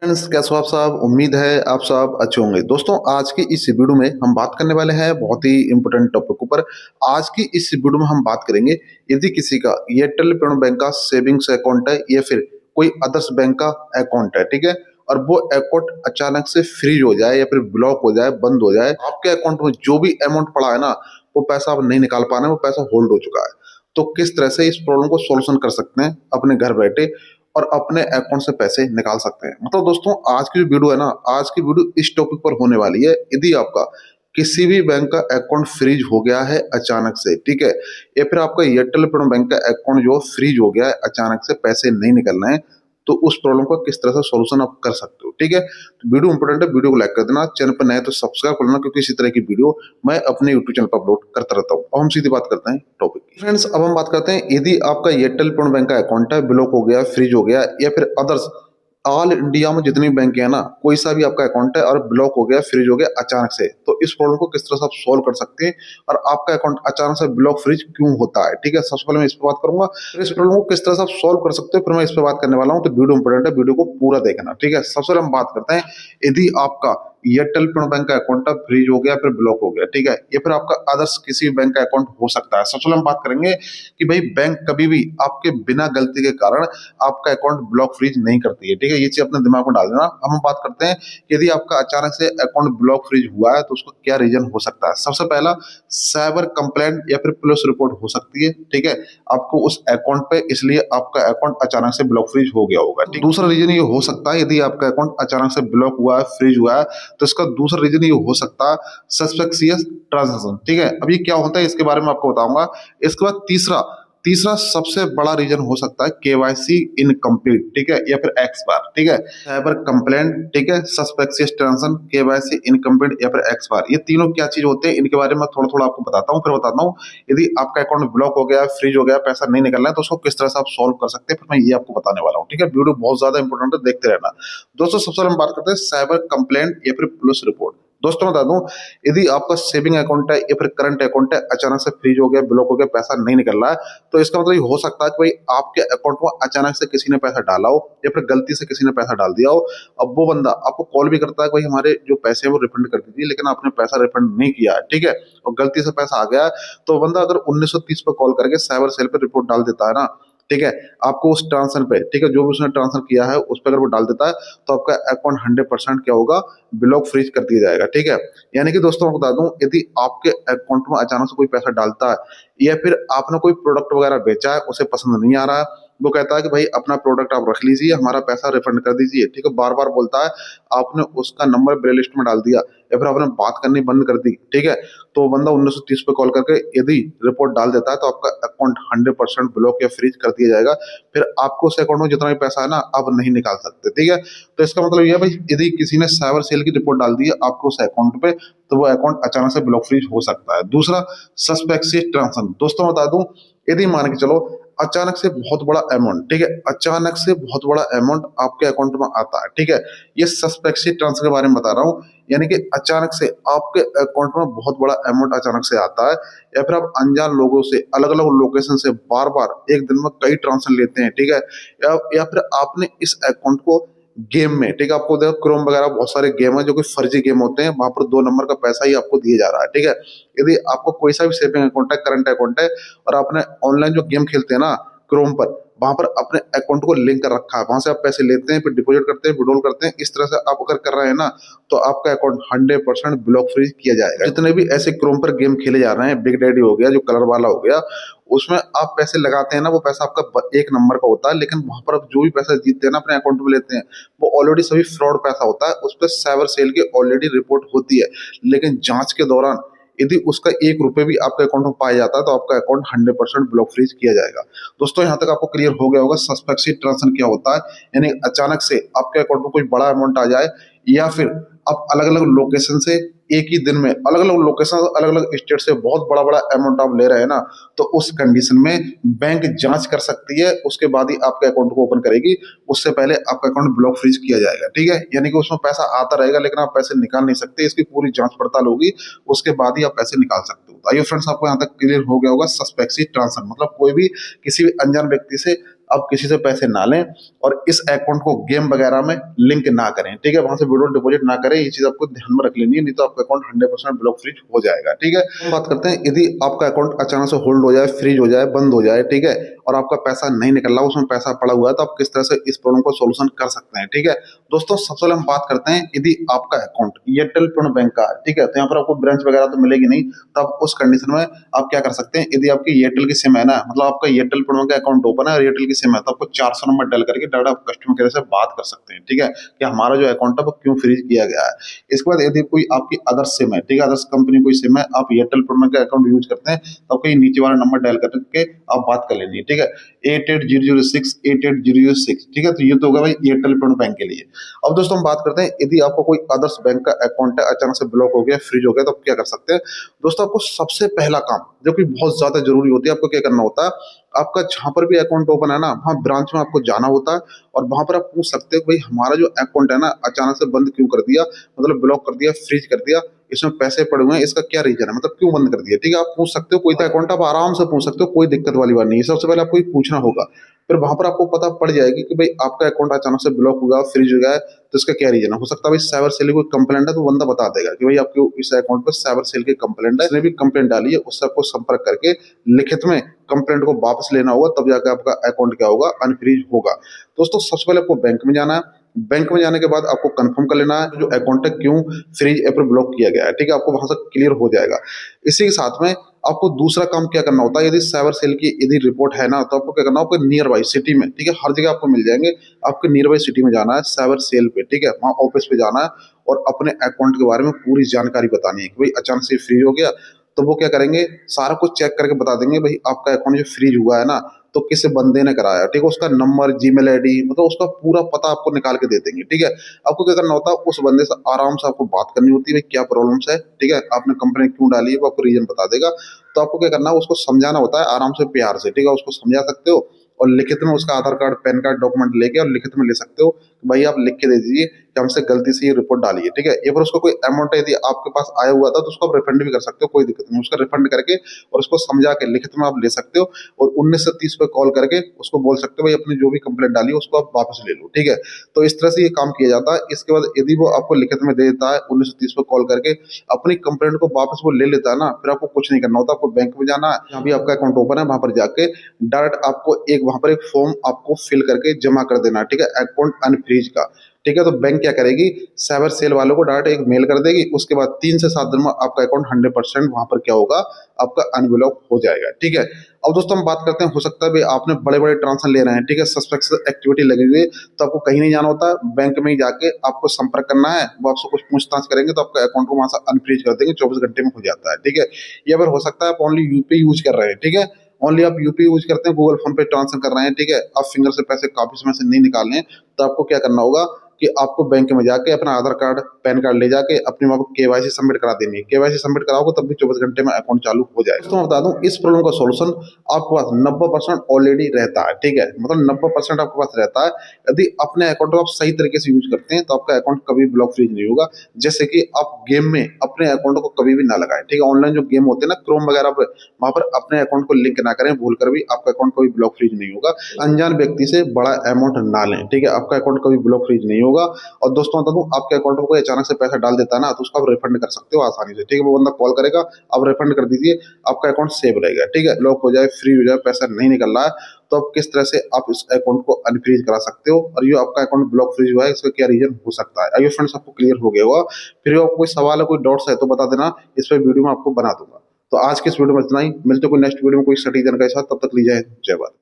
Friends, कैसे हो आप सब। उम्मीद है आप सब अच्छे होंगे। दोस्तों, आज की इस वीडियो में हम बात करने वाले हैं बहुत ही इंपॉर्टेंट टॉपिक ऊपर। आज की इस वीडियो में हम बात करेंगे, यदि किसी का एयरटेल पेमेंट बैंक का सेविंग्स अकाउंट है या फिर कोई अदर्स बैंक का अकाउंट है, ठीक है, और वो अकाउंट अचानक से फ्रीज हो जाए या फिर ब्लॉक हो जाए, बंद हो जाए, आपके अकाउंट में जो भी अमाउंट पड़ा है ना, वो पैसा आप नहीं निकाल पा रहे हैं, वो पैसा होल्ड हो चुका है। तो किस तरह से इस प्रॉब्लम को सॉल्यूशन कर सकते हैं अपने घर बैठे और अपने अकाउंट से पैसे निकाल सकते हैं। मतलब दोस्तों, आज की जो वीडियो है ना, आज की वीडियो इस टॉपिक पर होने वाली है। यदि आपका किसी भी बैंक का अकाउंट फ्रीज हो गया है अचानक से, ठीक है, या फिर आपका एयरटेल पेमेंट बैंक का अकाउंट जो फ्रीज हो गया है, अचानक से पैसे नहीं निकल रहे हैं, तो उस प्रॉब्लम का किस तरह से सॉल्यूशन आप कर सकते हो, ठीक है। तो वीडियो इंपॉर्टेंट है, वीडियो को लाइक कर देना, चैनल पर नए तो सब्सक्राइब कर लेना, क्योंकि इसी तरह की वीडियो मैं अपने यूट्यूब चैनल पर अपलोड करता रहता हूँ। अब हम सीधी बात करते हैं टॉपिक की। फ्रेंड्स, अब हम बात करते हैं, यदि आपका एयरटेल पेमेंट बैंक का अकाउंट है, ब्लॉक हो गया, फ्रीज हो गया, या फिर अदर्स ऑल इंडिया में जितनी बैंक है ना, कोई सा भी आपका अकाउंट है और ब्लॉक हो गया, फ्रीज हो गया अचानक से, तो इस प्रॉब्लम को किस तरह से आप सोल्व कर सकते हैं और आपका अकाउंट अचानक से ब्लॉक फ्रीज क्यों होता है, ठीक है। सबसे पहले मैं इस पर बात करूंगा, फिर इस प्रॉब्लम को किस तरह से आप सोल्व कर सकते हो, फिर मैं इस पर बात करने वाला हूं। तो वीडियो इंपॉर्टेंट है, वीडियो को पूरा देखना, ठीक है। सबसे पहले हम बात करते हैं, यदि आपका एयरटेल पेमेंट बैंक का अकाउंट फ्रीज हो गया, फिर ब्लॉक हो गया, ठीक है, या फिर आपका अदर्स किसी भी बैंक का अकाउंट हो सकता है। सबसे पहले हम बात करेंगे कि भाई बैंक कभी भी आपके बिना गलती के कारण आपका अकाउंट ब्लॉक फ्रीज नहीं करती है, ठीक है, ये चीज अपने दिमाग में डाल देना। अब हम बात करते हैं कि यदि आपका अचानक से अकाउंट ब्लॉक फ्रीज हुआ है, तो उसका क्या रीजन हो सकता है। सबसे पहला, साइबर कंप्लेंट या फिर पुलिस रिपोर्ट हो सकती है, ठीक है, आपको उस अकाउंट पे, इसलिए आपका अकाउंट अचानक से ब्लॉक फ्रीज हो गया होगा। दूसरा रीजन ये हो सकता है, यदि आपका अकाउंट अचानक से ब्लॉक हुआ है, फ्रीज हुआ है, तो इसका दूसरा रीजन ये हो सकता है सस्पेक्सियस ट्रांजैक्शन, ठीक है। अब ये क्या होता है, इसके बारे में आपको बताऊंगा। इसके बाद तीसरा तीसरा सबसे बड़ा रीजन हो सकता है केवाईसी इनकम्प्लीट, ठीक है, या फिर एक्सपायर, ठीक है। साइबर कंप्लेंट, ठीक है, सस्पेक्सियस ट्रांजैक्शन, केवाईसी इनकम्प्लीट या फिर एक्सपायर, ये तीनों क्या चीज होते हैं, इनके बारे में थोड़ा थोड़ा आपको बताता हूँ, फिर बताता हूँ यदि आपका अकाउंट ब्लॉक हो गया, फ्रीज हो गया, पैसा नहीं निकल रहा है, तो उसको किस तरह से आप सोल्व कर सकते हैं, फिर मैं ये आपको बताने वाला हूँ, ठीक है। वीडियो बहुत ज्यादा इंपॉर्टेंट है, देखते रहना। दोस्तों, सबसे पहले हम बात करते हैं साइबर कंप्लेंट या फिर पुलिस रिपोर्ट। दोस्तों, बता दूं, यदि आपका सेविंग अकाउंट है या फिर करंट अकाउंट है, अचानक से फ्रीज हो गया, ब्लॉक हो गया, पैसा नहीं निकल रहा है, तो इसका मतलब ये हो सकता है कि भाई आपके अकाउंट में अचानक से किसी ने पैसा डाला हो या फिर गलती से किसी ने पैसा डाल दिया हो। अब वो बंदा आपको कॉल भी करता है कि भाई हमारे जो पैसे हैं वो रिफंड कर दीजिए, लेकिन आपने पैसा रिफंड नहीं किया है, ठीक है, और गलती से पैसा आ गया है, तो बंदा अगर 1930 पर कॉल करके साइबर सेल पर रिपोर्ट डाल देता है ना, ठीक है, आपको उस ट्रांसफर पे, ठीक है, जो भी उसने ट्रांसफर किया है उस पर अगर वो डाल देता है, तो आपका अकाउंट 100% क्या होगा, ब्लॉक फ्रीज कर दिया जाएगा, ठीक है। यानी कि दोस्तों, मैं बता दूं, यदि आपके अकाउंट में अचानक से कोई पैसा डालता है या फिर आपने कोई प्रोडक्ट वगैरह बेचा है, उसे पसंद नहीं आ रहा है, वो कहता है कि भाई अपना प्रोडक्ट आप रख लीजिए, हमारा पैसा रिफंड कर दीजिए, ठीक है, बार बार बोलता है, आपने उसका नंबर ब्लैक लिस्ट में डाल दिया या फिर आपने बात करनी बंद कर दी, ठीक है, तो बंदा 1930 पे कॉल करके यदि रिपोर्ट डाल देता है, तो आपका अकाउंट 100% ब्लॉक या फ्रीज कर दिया जाएगा। फिर आपको उस अकाउंट में जितना भी पैसा है ना, आप नहीं निकाल सकते, ठीक है। तो इसका मतलब यह है भाई, यदि किसी ने साइबर सेल की रिपोर्ट डाल दी है आपको उस अकाउंट पे, तो वो अकाउंट अचानक से ब्लॉक फ्रीज हो सकता है। दूसरा, सस्पेक्सियस ट्रांजैक्शन। दोस्तों, बता दूं, यदि मान के चलो अचानक से बहुत बड़ा अमाउंट, ठीक है, अचानक से बहुत बड़ा अमाउंट आपके अकाउंट में आता है, ठीक है, ये सस्पेक्सियस ट्रांसफर के बारे में बता रहा हूँ। यानी कि अचानक से आपके अकाउंट में बहुत बड़ा अमाउंट अचानक से आता है, या फिर आप अनजान लोगों से अलग अलग लोकेशन से बार बार एक दिन में कई ट्रांसफर लेते हैं, ठीक है, या फिर आपने इस अकाउंट को गेम में, ठीक है, आपको देखो क्रोम वगैरह बहुत सारे गेम है जो कि फर्जी गेम होते हैं, वहां पर 2 नंबर का पैसा ही आपको दिया जा रहा है, ठीक है। यदि आपको कोई सा भी सेविंग अकाउंट है, करंट अकाउंट है, और आपने ऑनलाइन जो गेम खेलते हैं ना क्रोम पर, वहां पर अपने अकाउंट को लिंक कर रखा है, वहां से आप पैसे लेते हैं, फिर डिपॉजिट करते हैं, विड्रॉल करते हैं, इस तरह से आप अगर कर रहे हैं ना, तो आपका अकाउंट 100% ब्लॉक फ्रीज किया जाएगा। जितने भी ऐसे क्रोम पर गेम खेले जा रहे हैं, बिग डैडी हो गया, जो कलर वाला हो गया, उसमें आप पैसे लगाते हैं ना, वो पैसा आपका 1 नंबर का होता है, लेकिन वहां पर आप जो भी पैसा जीतते हैं ना, अपने अकाउंट में लेते हैं, वो ऑलरेडी सभी फ्रॉड पैसा होता है, उस पर साइबर सेल की ऑलरेडी रिपोर्ट होती है, लेकिन जांच के दौरान यदि उसका 1 रुपए भी आपके अकाउंट में पाया जाता है, तो आपका अकाउंट 100% ब्लॉक फ्रीज किया जाएगा। दोस्तों, यहाँ तक आपको क्लियर हो गया होगा सस्पेक्सियस ट्रांजैक्शन क्या होता है। यानी अचानक से आपके अकाउंट में कोई बड़ा अमाउंट आ जाए, या फिर आप अलग अलग लोकेशन से एक ही दिन में अलग अलग लोकेशन, अलग अलग स्टेट से बहुत बड़ा बड़ा अमाउंट आप ले रहे हैं ना, तो उस कंडीशन में बैंक जांच कर सकती है, उसके बाद ही आपके अकाउंट को ओपन करेगी, उससे पहले आपका अकाउंट ब्लॉक फ्रीज किया जाएगा, ठीक है। यानी कि उसमें पैसा आता रहेगा, लेकिन आप पैसे निकाल नहीं सकते, इसकी पूरी जांच पड़ताल होगी, उसके बाद ही आप पैसे निकाल सकते हो। आइए फ्रेंड्स, आपको यहाँ तक क्लियर हो गया होगा सस्पेक्सियस ट्रांसफर मतलब कोई भी किसी भी अनजान व्यक्ति से आप किसी से पैसे ना लें और इस अकाउंट को गेम वगैरह में लिंक ना करें, ठीक है। वहां से विड्रॉ डिपॉजिट ना करें, ये चीज आपको ध्यान में रख लेनी है, नहीं तो आपका अकाउंट 100% ब्लॉक फ्रीज हो जाएगा, ठीक है। हम बात करते हैं यदि आपका अकाउंट अचानक से होल्ड हो जाए, फ्रीज हो जाए, बंद हो जाए, ठीक है, और आपका पैसा नहीं निकल रहा, उसमें पैसा पड़ा हुआ है, तो आप किस तरह से इस प्रॉब्लम को सोल्यूशन कर सकते हैं, ठीक है। दोस्तों सबसे पहले हम बात करते हैं यदि आपका अकाउंट एयरटेल पेमेंट बैंक का है, ठीक है, तो यहाँ पर आपको ब्रांच वगैरह तो मिलेगी नहीं, तो आप उस कंडीशन में आप क्या कर सकते हैं, यदि आपकी एयरटेल की सिम है ना, मतलब आपका एयरटेल पेमेंट का अकाउंट ओपन है और एयरटेल की सिम है, तो आपको 400 नंबर डायल करके डायरेक्ट आप कस्टमर केयर से बात कर सकते हैं, ठीक है, कि हमारा जो अकाउंट है वो क्यों फ्रीज किया गया है। इसके बाद यदि कोई आपकी अदर सिम है, ठीक है, अदर्स कंपनी कोई सिम है, आप एयरटेल पेमेंट का अकाउंट यूज करते हैं, तो आपको ये नीचे वाला नंबर डायल करके आप बात कर लेनी है, ठीक है, 8800688006, ठीक है। तो ये तो होगा भाई एयरटेल पेमेंट बैंक के लिए। अब दोस्तों हम बात करते हैं यदि आपको कोई अदर्स बैंक का अकाउंट है अचानक से ब्लॉक हो गया, फ्रीज हो गया, तो आप क्या कर सकते हैं। दोस्तों आपको सबसे पहला काम जो कि बहुत ज्यादा जरूरी होती है, आपको क्या करना होता है, आपका जहां पर भी अकाउंट ओपन है ना, वहां ब्रांच में आपको जाना होता है और वहां पर आप पूछ सकते हो भाई हमारा जो अकाउंट है ना अचानक से बंद क्यों कर दिया, मतलब ब्लॉक कर दिया, फ्रीज कर दिया, इसमें पैसे पड़े हुए हैं, इसका क्या रीजन है, मतलब क्यों बंद कर दिया, ठीक है। आप पूछ सकते हो, कोई तो अकाउंट आप आराम से पूछ सकते हो, कोई दिक्कत वाली बात नहीं है। सबसे पहले आपको ये पूछना होगा, फिर वहां पर आपको पता पड़ जाएगी कि भाई आपका अकाउंट अचानक से ब्लॉक हो गया, फ्रीज हो गया है, तो इसका क्या रीजन है। हो सकता है भाई साइबर सेल की कोई कंप्लेंट है, तो बंदा बता देगा कि भाई आपके इस अकाउंट पर साइबर सेल की कंप्लेंट है, इसने भी कंप्लेंट डाली है, उससे आपको संपर्क करके लिखित में कंप्लेंट को वापस लेना होगा, तब जाकर आपका अकाउंट क्या होगा, अनफ्रीज होगा। दोस्तों सबसे पहले आपको बैंक में जाना है, बैंक में जाने के बाद आपको कंफर्म कर लेना है जो अकाउंट है क्यों फ्रीज या फिर ब्लॉक किया गया है, ठीक है, आपको वहां से क्लियर हो जाएगा। इसी के साथ में आपको दूसरा काम क्या करना होता है, यदि साइबर सेल की यदि रिपोर्ट है ना, तो आपको क्या करना है, आपको नियर बाई सिटी में, ठीक है, हर जगह आपको मिल जाएंगे, आपके नियर बाई सिटी में जाना है साइबर सेल पे, ठीक है, वहाँ ऑफिस पे जाना है और अपने अकाउंट के बारे में पूरी जानकारी बतानी है कि भाई अचानक से फ्रीज हो गया, तो वो क्या करेंगे, सारा कुछ चेक करके बता देंगे भाई आपका अकाउंट जो फ्रीज हुआ है ना, तो किस बंदे ने कराया, ठीक है, उसका नंबर, जीमेल आईडी, मतलब उसका पूरा पता आपको निकाल के दे देंगे, ठीक है। आपको क्या करना होता है, उस बंदे से आराम से आपको बात करनी होती है, भाई क्या प्रॉब्लम्स है, ठीक है, आपने कंप्लेंट क्यों डाली है, वो आपको रीजन बता देगा। तो आपको क्या करना है, उसको समझाना होता है आराम से, प्यार से, ठीक है, उसको समझा सकते हो और लिखित में उसका आधार कार्ड, पैन कार्ड, डॉक्यूमेंट लेके और लिखित में ले सकते हो कि भाई आप लिख के दे दीजिए कि हमसे गलती से ये रिपोर्ट डाली है, ठीक है। ये पर उसको कोई अमाउंट यदि आपके पास आया हुआ था, तो उसको आप रिफंड भी कर सकते हो, कोई दिक्कत नहीं, उसका रिफंड करके और उसको समझा के लिखित में आप ले सकते हो और 19 से 30 पे कॉल करके उसको बोल सकते हो भाई अपनी जो भी कंप्लेंट डाली है उसको आप वापस ले लो, ठीक है। तो इस तरह से ये काम किया जाता है। इसके बाद यदि वो आपको लिखित में दे देता है, 19 से 30 पे कॉल करके अपनी कंप्लेंट को वापस वो ले लेता है ना, फिर आपको कुछ नहीं करना होता, आपको बैंक में जाना है, जहाँ भी आपका अकाउंट ओपन है वहां पर जाके डायरेक्ट आपको वहां पर एक फॉर्म आपको फिल करके जमा कर देना, ठीक है, अकाउंट अनफ्रीज का, ठीक है। तो बैंक क्या करेगी, साइबर सेल वालों को डायरेक्ट एक मेल कर देगी, उसके बाद 3 से 7 दिन में आपका अकाउंट 100% वहां पर क्या होगा, आपका अनब्लॉक हो जाएगा, ठीक है। अब दोस्तों हम बात करते हैं, हो सकता है भाई आपने बड़े बड़े ट्रांजेक्शन ले रहे हैं, ठीक है, सस्पेक्स एक्टिविटी लगी हुई है, तो आपको कहीं नहीं जाना होता, बैंक में ही जाके आपको संपर्क करना है, वो आपसे कुछ पूछताछ करेंगे तो आपका अकाउंट को वहां से अनफ्रीज कर देंगे, 24 घंटे में हो जाता है, ठीक है। ये अगर हो सकता है आप ओनली यूपी यूज कर रहे हैं, ठीक है, ओनली आप यूपी यूज करते हैं, गूगल फोन पे ट्रांसफर कर रहे हैं, ठीक है, आप फिंगर से पैसे काफी समय से नहीं निकाल रहे हैं, तो आपको क्या करना होगा कि आपको बैंक में जाके अपना आधार कार्ड, पैन कार्ड ले जाके अपने वहाँ केवाईसी सबमिट करा देनी है। केवाईसी सबमिट कराओगे तब भी 24 घंटे में अकाउंट चालू हो जाएगा। तो मैं बता दूं इस प्रॉब्लम का सॉल्यूशन आपके पास 90% ऑलरेडी रहता है, ठीक है, मतलब 90% आपके पास रहता है। यदि अपने अकाउंट को आप सही तरीके से यूज करते हैं तो आपका अकाउंट कभी ब्लॉक फ्रीज नहीं होगा। जैसे कि आप गेम में अपने अकाउंट को कभी भी ना लगाएं, ठीक है, ऑनलाइन जो गेम होते हैं ना क्रोम वगैरह पे, वहां पर अपने अकाउंट को लिंक ना करें भूल कर भी, आपका अकाउंट कभी ब्लॉक फ्रीज नहीं होगा। अनजान व्यक्ति से बड़ा अमाउंट ना लें, ठीक है, आपका अकाउंट कभी ब्लॉक फ्रीज नहीं होगा। और दोस्तों बता दूं आपके अकाउंट में कोई अचानक से पैसा डाल देता है ना, तो उसको आप रिफंड कर सकते हो आसानी से, ठीक है, वो बंदा कॉल करेगा, आप रिफंड कर दीजिए, आपका अकाउंट सेव रहेगा, ठीक है, लॉक हो जाए, फ्री हो जाए, पैसा नहीं निकल रहा है, तो आप किस तरह से आप इस अकाउंट को अनफ्रीज करा सकते हो और ये आपका अकाउंट ब्लॉक फ्रीज हुआ है इसका क्या रीजन हो सकता है। आइए फ्रेंड्स आपको क्लियर हो गया होगा। फिर आपको कोई सवाल है, कोई डाउट्स है तो बता देना, इस पर वीडियो में आपको बना दूंगा। तो आज के इस वीडियो में इतना ही, मिलते कोई नेक्स्ट वीडियो में कोई सटीक जानकारी के साथ, तब तक लीजिए जय भारत।